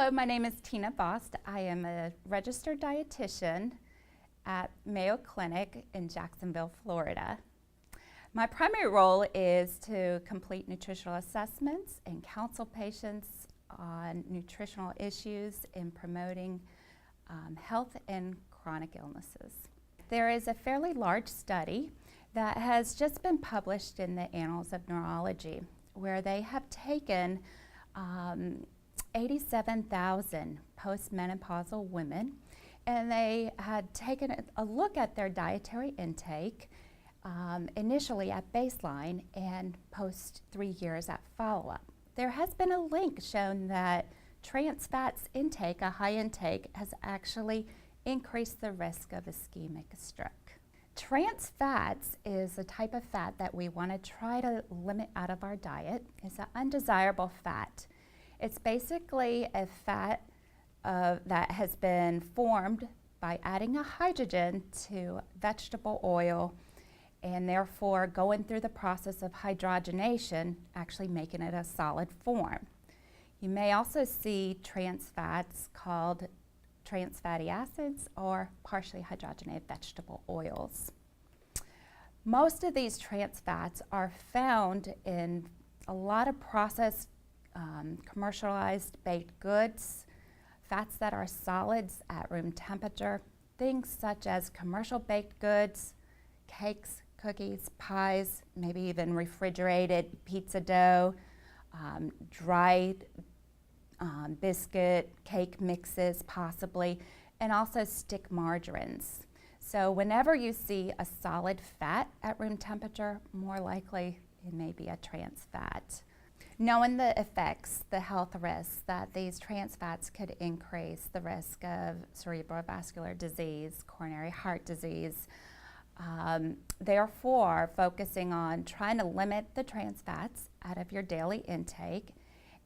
Hello, my name is Tina Bost. I am a registered dietitian at Mayo Clinic in Jacksonville, Florida. My primary role is to complete nutritional assessments and counsel patients on nutritional issues in promoting health and chronic illnesses. There is a fairly large study that has just been published in the Annals of Neurology, where they have taken 87,000 postmenopausal women, and they had taken a look at their dietary intake initially at baseline and post 3 years at follow-up. There has been a link shown that trans fats intake, a high intake, has actually increased the risk of ischemic stroke. Trans fats is a type of fat that we want to try to limit out of our diet. It's an undesirable fat. It's basically a fat that has been formed by adding a hydrogen to vegetable oil and therefore going through the process of hydrogenation, actually making it a solid form. You may also see trans fats called trans fatty acids or partially hydrogenated vegetable oils. Most of these trans fats are found in a lot of processed commercialized baked goods, fats that are solids at room temperature, things such as commercial baked goods, cakes, cookies, pies, maybe even refrigerated pizza dough, dried biscuit, cake mixes possibly, and also stick margarines. So whenever you see a solid fat at room temperature, more likely it may be a trans fat. Knowing the effects, the health risks, that these trans fats could increase the risk of cerebrovascular disease, coronary heart disease. Therefore, focusing on trying to limit the trans fats out of your daily intake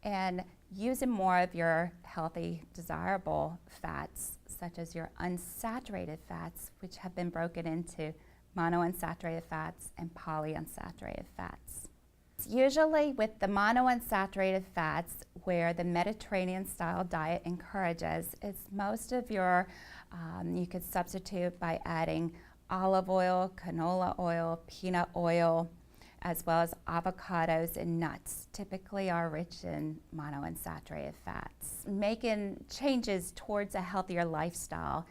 and using more of your healthy, desirable fats, such as your unsaturated fats, which have been broken into monounsaturated fats and polyunsaturated fats. Usually with the monounsaturated fats, where the Mediterranean style diet encourages, is most of your, you could substitute by adding olive oil, canola oil, peanut oil, as well as avocados and nuts, typically are rich in monounsaturated fats. Making changes towards a healthier lifestyle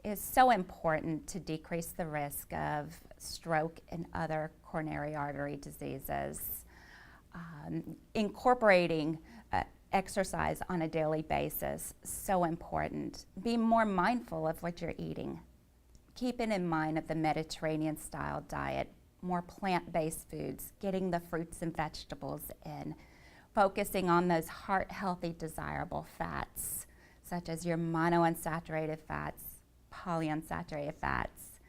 is so important to decrease the risk of stroke and other coronary artery diseases. Incorporating exercise on a daily basis, so important. Be more mindful of what you're eating. Keeping in mind of the Mediterranean style diet, more plant-based foods, getting the fruits and vegetables in, focusing on those heart-healthy, desirable fats, such as your monounsaturated fats, polyunsaturated fats.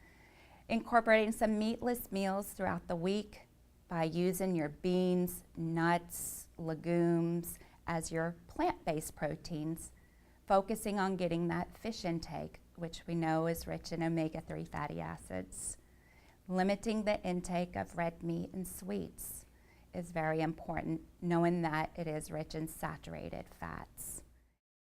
Incorporating some meatless meals throughout the week by using your beans, nuts, legumes as your plant-based proteins, focusing on getting that fish intake, which we know is rich in omega-3 fatty acids. Limiting the intake of red meat and sweets is very important, knowing that it is rich in saturated fats.